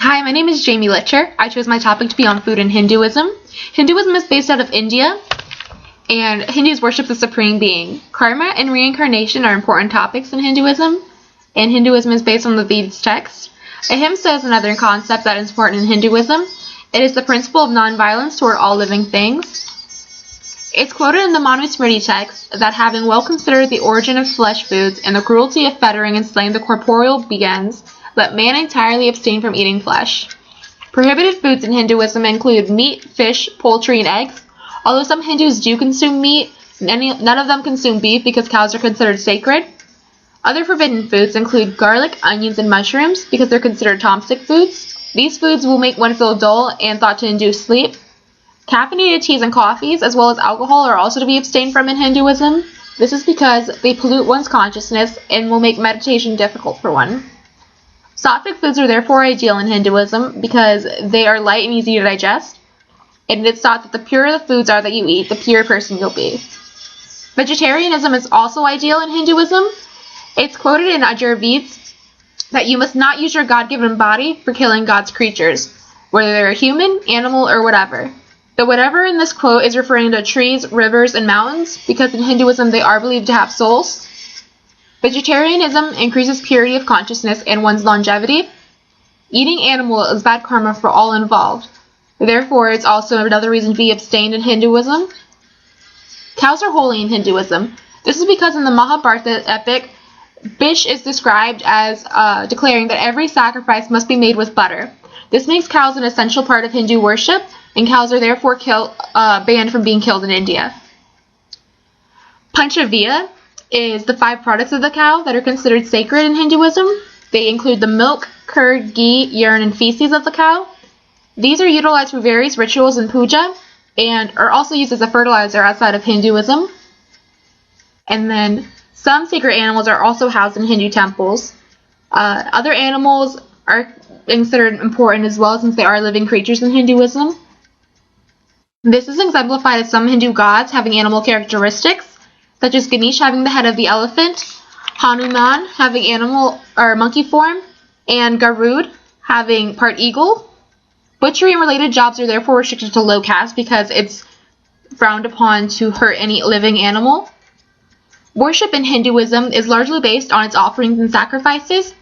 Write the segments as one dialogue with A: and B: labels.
A: Hi, my name is Jaymee L. I chose my topic to be on food and Hinduism. Hinduism is based out of India, and Hindus worship the Supreme Being. Karma and reincarnation are important topics in Hinduism, and Hinduism is based on the Vedas text. Ahimsa is another concept that is important in Hinduism. It is the principle of nonviolence toward all living things. It's quoted in the Manusmriti text that having well considered the origin of flesh foods and the cruelty of fettering and slaying the corporeal beings, let man entirely abstain from eating flesh. Prohibited foods in Hinduism include meat, fish, poultry, and eggs. Although some Hindus do consume meat, none of them consume beef because cows are considered sacred. Other forbidden foods include garlic, onions, and mushrooms because they're considered tamasic foods. These foods will make one feel dull and thought to induce sleep. Caffeinated teas and coffees, as well as alcohol, are also to be abstained from in Hinduism. This is because they pollute one's consciousness and will make meditation difficult for one. Sattvic foods are therefore ideal in Hinduism because they are light and easy to digest, and it's thought that the purer the foods are that you eat, the purer person you'll be. Vegetarianism is also ideal in Hinduism. It's quoted in Ajurvedas that you must not use your God-given body for killing God's creatures, whether they're human, animal, or whatever. The whatever in this quote is referring to trees, rivers, and mountains, because in Hinduism they are believed to have souls. Vegetarianism increases purity of consciousness and one's longevity. Eating animal is bad karma for all involved. Therefore, it's also another reason to be abstained in Hinduism. Cows are holy in Hinduism. This is because in the Mahabharata epic, Bish is described as declaring that every sacrifice must be made with butter. This makes cows an essential part of Hindu worship, and cows are therefore banned from being killed in India. Panchavya is the 5 products of the cow that are considered sacred in Hinduism. They include the milk, curd, ghee, urine, and feces of the cow. These are utilized for various rituals and puja, and are also used as a fertilizer outside of Hinduism. And then some sacred animals are also housed in Hindu temples. Other animals are considered important as well, since they are living creatures in Hinduism. This is exemplified as some Hindu gods having animal characteristics, such as Ganesh having the head of the elephant, Hanuman having animal or monkey form, and Garud having part eagle. Butchery and related jobs are therefore restricted to low caste because it's frowned upon to hurt any living animal. Worship in Hinduism is largely based on its offerings and sacrifices.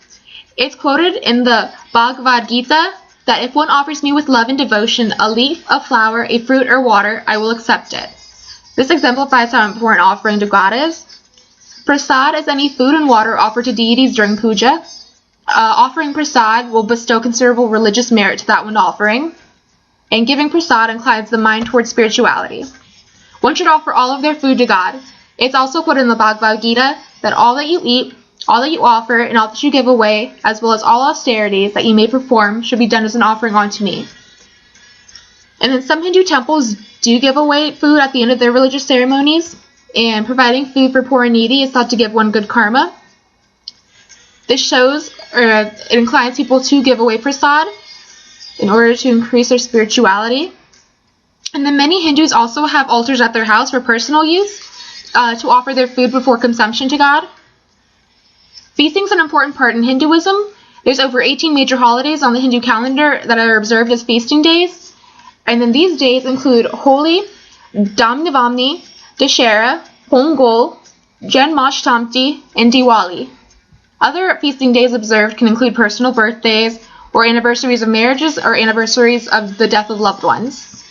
A: It's quoted in the Bhagavad Gita that if one offers me with love and devotion a leaf, a flower, a fruit, or water, I will accept it. This exemplifies how important offering to God is. Prasad is any food and water offered to deities during puja. Offering prasad will bestow considerable religious merit to that one offering, and giving prasad inclines the mind towards spirituality. One should offer all of their food to God. It's also quoted in the Bhagavad Gita that all that you eat, all that you offer, and all that you give away, as well as all austerities that you may perform, should be done as an offering unto me. And then some Hindu temples do give away food at the end of their religious ceremonies, and providing food for poor and needy is thought to give one good karma. This shows, it inclines people to give away prasad in order to increase their spirituality. And then many Hindus also have altars at their house for personal use, to offer their food before consumption to God. Feasting is an important part in Hinduism. There's over 18 major holidays on the Hindu calendar that are observed as feasting days. And then these days include Holi, Damnavamni, Dashera, Pongal, Janmashtami, and Diwali. Other feasting days observed can include personal birthdays, or anniversaries of marriages, or anniversaries of the death of loved ones.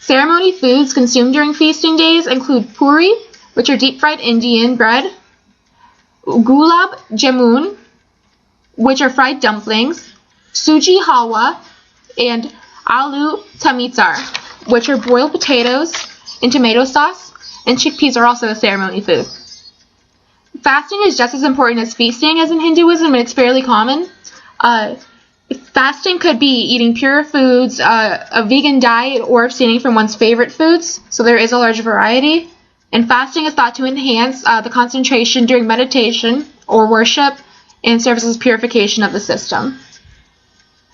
A: Ceremony foods consumed during feasting days include puri, which are deep-fried Indian bread, gulab jamun, which are fried dumplings, suji halwa, and aloo tamitar, which are boiled potatoes in tomato sauce, and chickpeas are also a ceremony food. Fasting is just as important as feasting as in Hinduism, and it's fairly common. Fasting could be eating pure foods, a vegan diet, or abstaining from one's favorite foods, so there is a large variety. And fasting is thought to enhance the concentration during meditation or worship, and serves as purification of the system.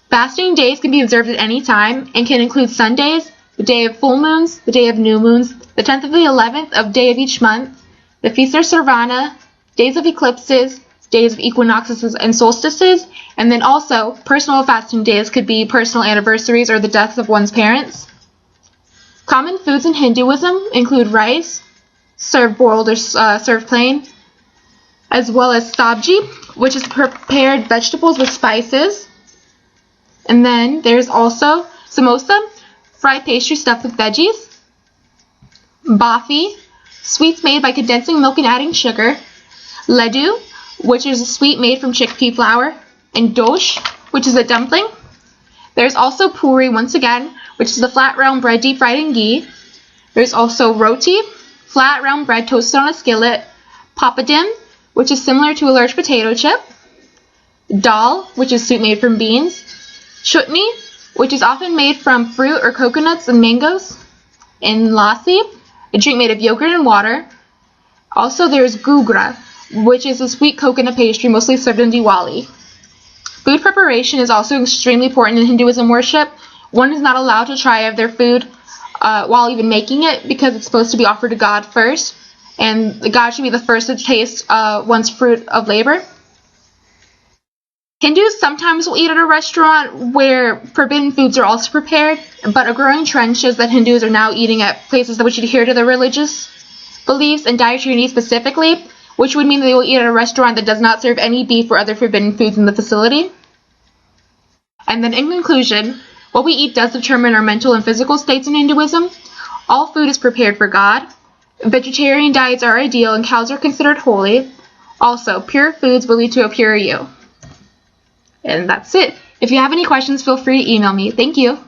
A: Fasting days can be observed at any time and can include Sundays, the day of full moons, the day of new moons, the 10th of the 11th of day of each month, the feast of Sarvana, days of eclipses, days of equinoxes and solstices, and then also personal fasting days could be personal anniversaries or the deaths of one's parents. Common foods in Hinduism include rice, served boiled or served plain, as well as sabji, which is prepared vegetables with spices. And then there's also samosa, fried pastry stuffed with veggies, bafi, sweets made by condensing milk and adding sugar, laddu, which is a sweet made from chickpea flour, and dosh, which is a dumpling. There's also puri, once again, which is the flat round bread deep fried in ghee. There's also roti, flat round bread toasted on a skillet, papadum, which is similar to a large potato chip, dal, which is soup made from beans, chutney, which is often made from fruit or coconuts and mangoes, and lassi, a drink made of yogurt and water. Also, there's gugra, which is a sweet coconut pastry mostly served in Diwali. Food preparation is also extremely important in Hinduism worship. One is not allowed to try of their food while even making it because it's supposed to be offered to God first, and God should be the first to taste one's fruit of labor. Hindus sometimes will eat at a restaurant where forbidden foods are also prepared, but a growing trend shows that Hindus are now eating at places which adhere to their religious beliefs and dietary needs specifically, which would mean they will eat at a restaurant that does not serve any beef or other forbidden foods in the facility. And then in conclusion, what we eat does determine our mental and physical states in Hinduism. All food is prepared for God. Vegetarian diets are ideal and cows are considered holy. Also, pure foods will lead to a pure you. And that's it. If you have any questions, feel free to email me. Thank you.